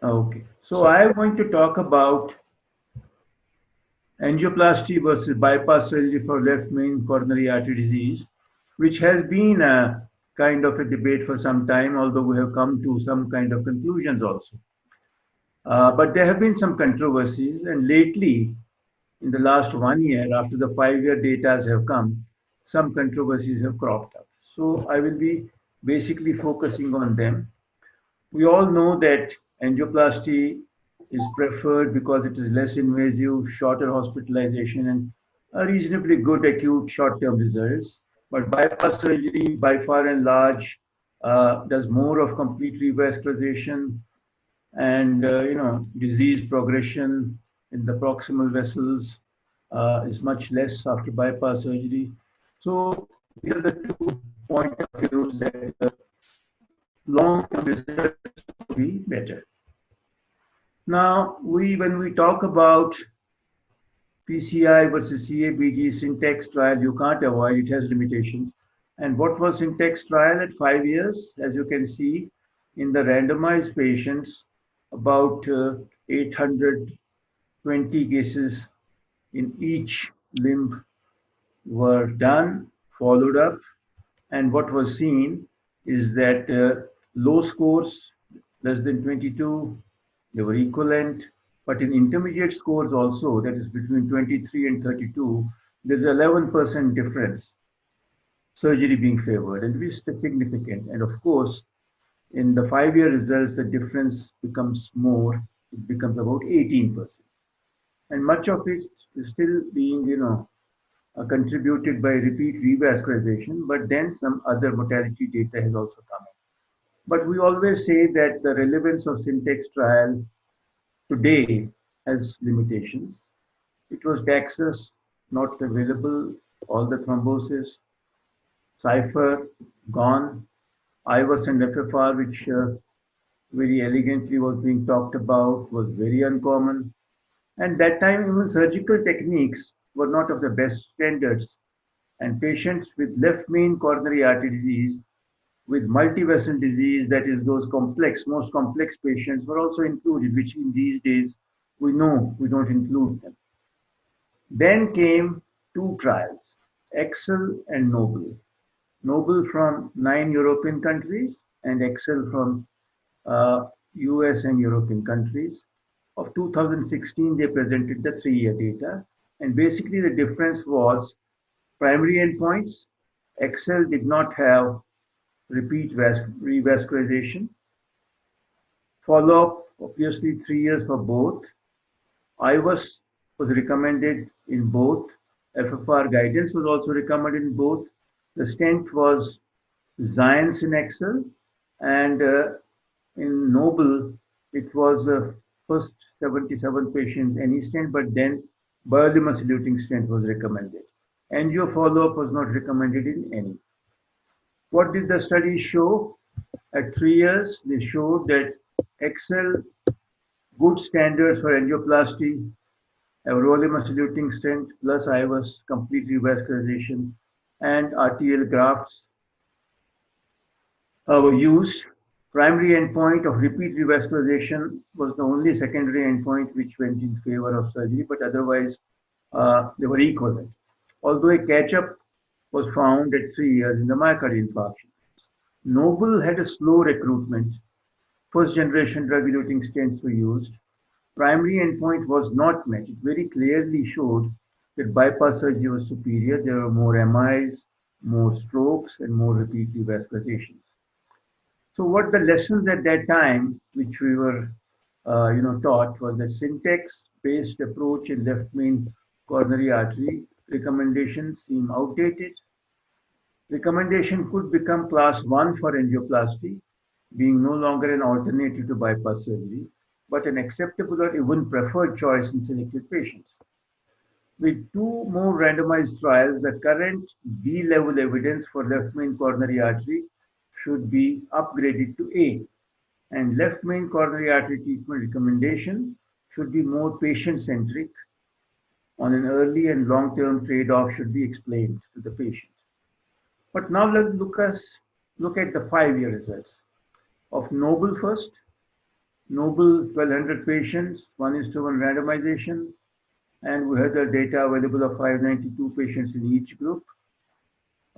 Okay. So So I am going to talk about angioplasty versus bypass surgery for left main coronary artery disease, which has been a kind of a debate for some time, although we have come to some kind of conclusions also. But there have been some controversies, and lately, in the last 1 year, after the 5 year data have come, some controversies have cropped up. So I will be basically focusing on them. We all know that angioplasty is preferred because it is less invasive, shorter hospitalization, and a reasonably good acute short-term results. But bypass surgery, by far and large, does more of complete revascularization and disease progression in the proximal vessels is much less after bypass surgery. So these are the two point of views that long-term results will be better. Now, when we talk about PCI versus CABG syntax trial, you can't avoid it has limitations. And what was syntax trial at 5 years? As you can see, in the randomized patients, about 820 cases in each limb were done, followed up, and what was seen is that low scores, less than 22, they were equivalent, but in intermediate scores also, that is between 23 and 32, there's 11% difference, surgery being favored, and this is significant. And of course, in the 5 year results, the difference becomes more, it becomes about 18%. And much of it is still being, contributed by repeat revascularization, but then some other mortality data has also come in. But we always say that the relevance of syntax trial today has limitations. It was Daxus, not available, all the thrombosis, Cypher, gone, IVUS and FFR, which very elegantly was being talked about, was very uncommon. And that time, even surgical techniques were not of the best standards. And patients with left main coronary artery disease, with multivessel disease, that is, those complex, most complex patients, were also included, which in these days we know we don't include them. Then came two trials, Excel and Noble. Noble from 9 European countries and Excel from US and European countries. Of 2016, they presented the 3 year data. And basically, the difference was primary endpoints. Excel did not have repeat revascularization. Follow up, obviously, 3 years for both. IVUS was recommended in both. FFR guidance was also recommended in both. The stent was Zions in Excel, and in Noble, it was first 77 patients, any stent, but then Berlimus eluting stent was recommended. Angio follow-up was not recommended in any. What did the study show? At 3 years, they showed that Excel, good standards for angioplasty, everolimus eluting stent plus IVUS, complete revascularization, and RTL grafts were used. Primary endpoint of repeat revascularization was the only secondary endpoint which went in favor of surgery, but otherwise they were equivalent. Although a catch-up was found at 3 years in the myocardial infarction. Noble had a slow recruitment. First generation drug-eluting stents were used. Primary endpoint was not met. It very clearly showed that bypass surgery was superior. There were more MIs, more strokes, and more repeat revascularizations. So what the lessons at that time, which we were, taught, was that syntax-based approach in left main coronary artery recommendations seem outdated. Recommendation could become class 1 for angioplasty, being no longer an alternative to bypass surgery, but an acceptable or even preferred choice in selected patients. With two more randomized trials, the current B-level evidence for left main coronary artery should be upgraded to A, and left main coronary artery treatment recommendation should be more patient-centric. On an early and long-term trade-off should be explained to the patient. But now let's look at the 5 year results of Noble first. Noble 1200 patients, 1:1 randomization, and we had the data available of 592 patients in each group.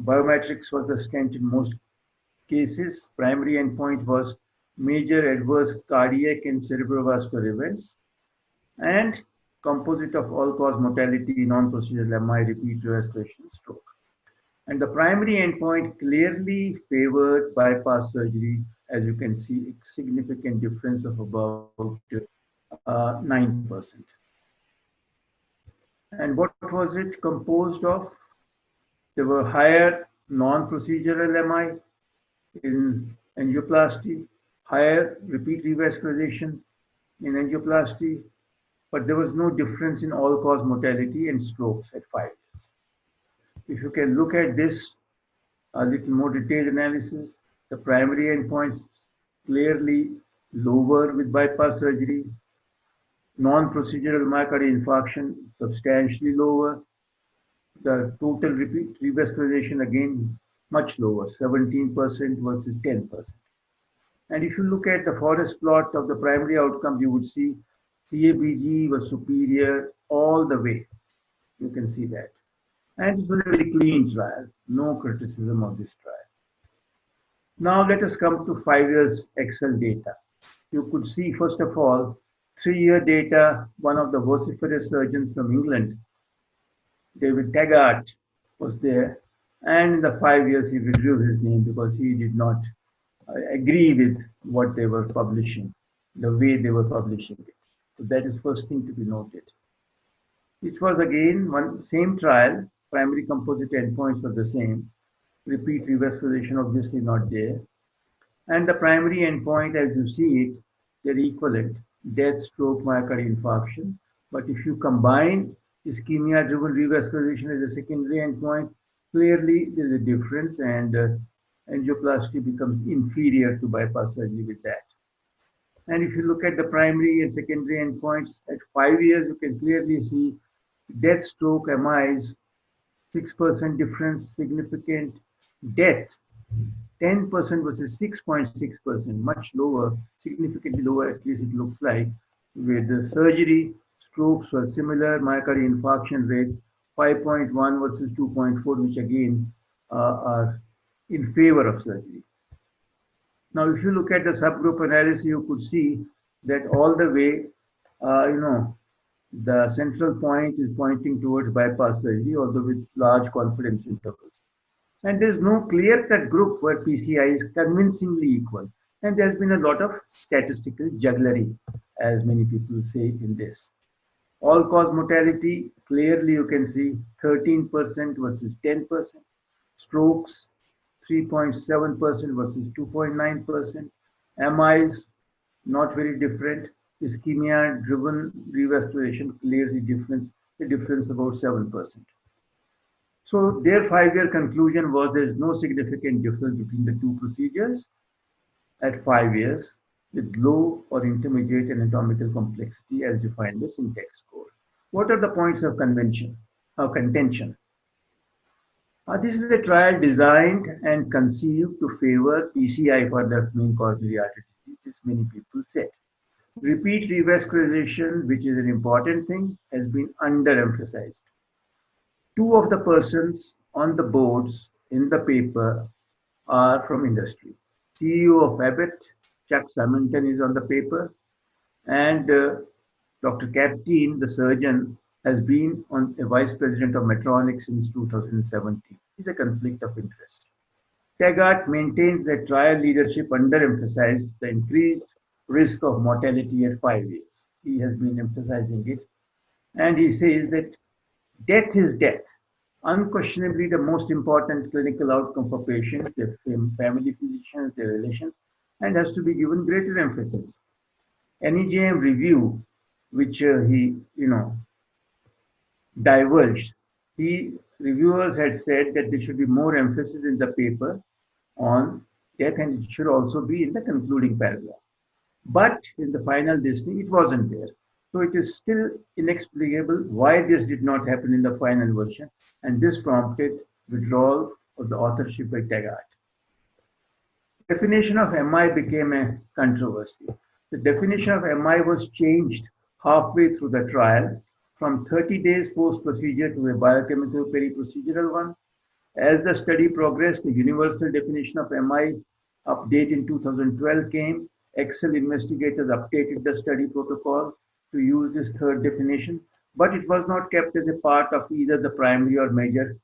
Biometrics was the stent in most cases. Primary endpoint was major adverse cardiac and cerebrovascular events, and composite of all-cause mortality, non-procedural MI, repeat restoration, stroke. And the primary endpoint clearly favored bypass surgery, as you can see, a significant difference of about 9%. And what was it composed of? There were higher non-procedural MI in angioplasty, higher repeat revascularization in angioplasty, but there was no difference in all-cause mortality and strokes at 5 years. If you can look at this, a little more detailed analysis, the primary endpoints clearly lower with bypass surgery, non-procedural myocardial infarction substantially lower, the total repeat revascularization again much lower, 17% versus 10%. And if you look at the forest plot of the primary outcomes, you would see CABG was superior all the way. You can see that. And this was a very clean trial, no criticism of this trial. Now let us come to 5 years Excel data. You could see, first of all, 3-year data. One of the vociferous surgeons from England, David Taggart, was there. And in the 5 years, he withdrew his name because he did not agree with what they were publishing, the way they were publishing it. So that is first thing to be noted. It was again one same trial, primary composite endpoints were the same. Repeat revascularization obviously not there. And the primary endpoint, as you see it, they're equivalent, death, stroke, myocardial infarction. But if you combine ischemia-driven revascularization as a secondary endpoint, clearly there's a difference, and angioplasty becomes inferior to bypass surgery with that. And if you look at the primary and secondary endpoints at 5 years, you can clearly see death, stroke, MIs, 6% difference, significant. Death, 10% versus 6.6%, much lower, significantly lower, at least it looks like. With the surgery, strokes were similar, myocardial infarction rates, 5.1 versus 2.4, which again are in favor of surgery. Now, if you look at the subgroup analysis, you could see that all the way, the central point is pointing towards bypass surgery, although with large confidence intervals. And there's no clear-cut group where PCI is convincingly equal. And there's been a lot of statistical jugglery, as many people say in this. All-cause mortality, clearly you can see 13% versus 10%. Strokes, 3.7% versus 2.9%. MIs, not very different. Ischemia-driven revascularization, clearly the difference about 7%. So their 5-year conclusion was there is no significant difference between the two procedures at 5 years with low or intermediate anatomical complexity as defined by syntax score. What are the points of contention? This is a trial designed and conceived to favor PCI for left main coronary artery disease, as many people said. Repeat revascularization, which is an important thing, has been underemphasized. 2 of the persons on the boards in the paper are from industry. CEO of Abbott, Chuck Symington, is on the paper, and Dr. Kapteyn, the surgeon, has been a vice president of Medtronic since 2017. It's a conflict of interest. Taggart maintains that trial leadership underemphasized the increased risk of mortality at 5 years. He has been emphasizing it. And he says that death is death. Unquestionably, the most important clinical outcome for patients, their family physicians, their relations, and has to be given greater emphasis. NEJM review, which he, diverged. Reviewers had said that there should be more emphasis in the paper on death, and it should also be in the concluding paragraph. But in the final listing, it wasn't there. So it is still inexplicable why this did not happen in the final version, and this prompted withdrawal of the authorship by Taggart. Definition of MI became a controversy. The definition of MI was changed halfway through the trial from 30 days post-procedure to a biochemical peri-procedural one. As the study progressed, the universal definition of MI update in 2012 came. Excel investigators updated the study protocol to use this third definition, but it was not kept as a part of either the primary or major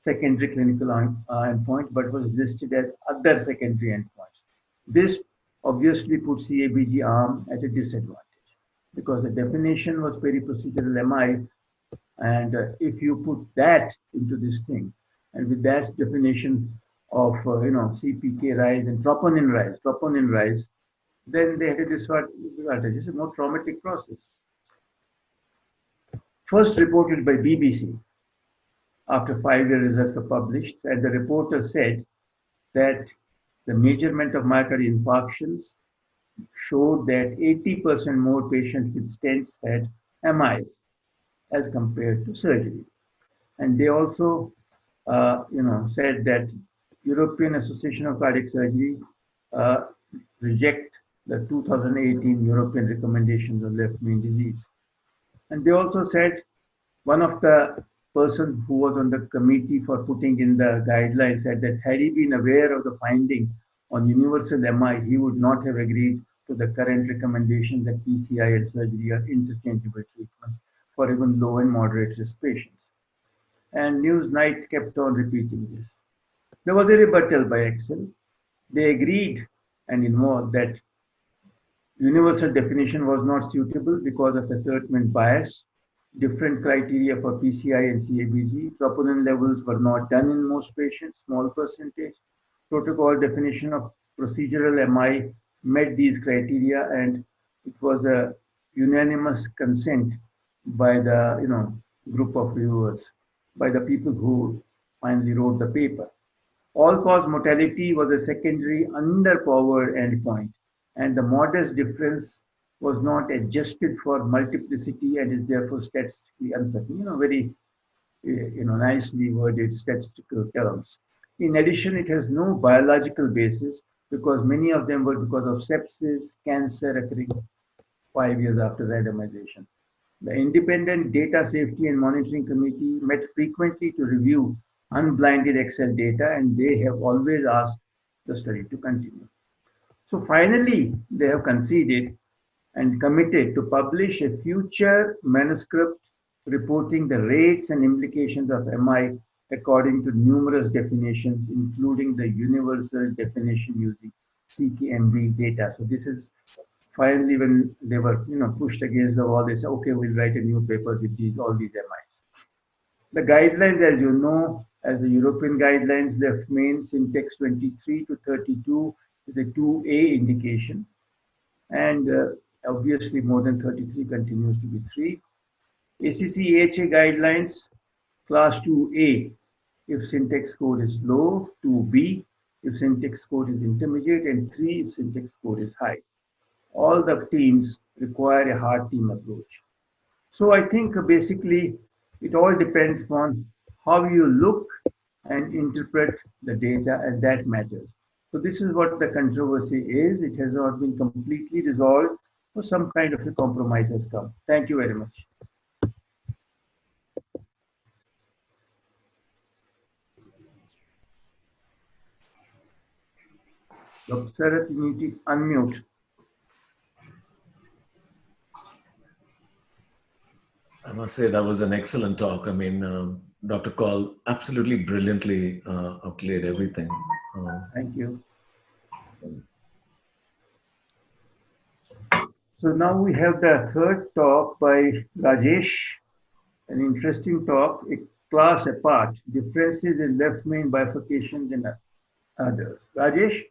secondary clinical endpoint, but was listed as other secondary endpoints. This obviously put CABG arm at a disadvantage because the definition was peri-procedural MI, and if you put that into this thing, and with that definition of CPK rise and troponin rise, then they had a disadvantage. It's a more traumatic process. First reported by BBC after 5-year results were published, and the reporter said that the measurement of myocardial infarctions showed that 80% more patients with stents had MIs as compared to surgery. And they also, said that European Association of Cardiac Surgery reject the 2018 European recommendations on left main disease. And they also said one of the persons who was on the committee for putting in the guidelines said that had he been aware of the finding on universal MI, he would not have agreed to the current recommendation that PCI and surgery are interchangeable treatments for even low and moderate risk patients. And Newsnight kept on repeating this. There was a rebuttal by Excel. They agreed and involved that universal definition was not suitable because of assertment bias, different criteria for PCI and CABG, troponin levels were not done in most patients, small percentage. Protocol definition of procedural MI met these criteria, and it was a unanimous consent by the group of reviewers, by the people who finally wrote the paper. All-cause mortality was a secondary underpowered endpoint, and the modest difference was not adjusted for multiplicity and is therefore statistically uncertain. Very nicely worded statistical terms. In addition, it has no biological basis because many of them were because of sepsis, cancer occurring 5 years after randomization. The Independent Data Safety and Monitoring Committee met frequently to review unblinded Excel data, and they have always asked the study to continue. So finally, they have conceded and committed to publish a future manuscript reporting the rates and implications of MI according to numerous definitions, including the universal definition using CKMB data. So this is finally when they were pushed against the wall, they said, okay, we'll write a new paper with all these MIs. The guidelines, as you know, as the European guidelines, left main syntax 23 to 32 is a 2A indication. And obviously more than 33 continues to be 3. ACC/AHA guidelines, class 2A, if syntax score is low, 2B, if syntax score is intermediate, and 3 if syntax score is high. All the teams require a hard team approach. So I think basically it all depends on how you look and interpret the data, and that matters. So this is what the controversy is. It has not been completely resolved, so some kind of a compromise has come. Thank you very much. Dr. Sarath, you need to unmute. I must say that was an excellent talk. I mean, Dr. Kaul absolutely brilliantly outlaid everything. Thank you. So now we have the third talk by Rajesh, an interesting talk, a class apart, differences in left main bifurcations and others. Rajesh?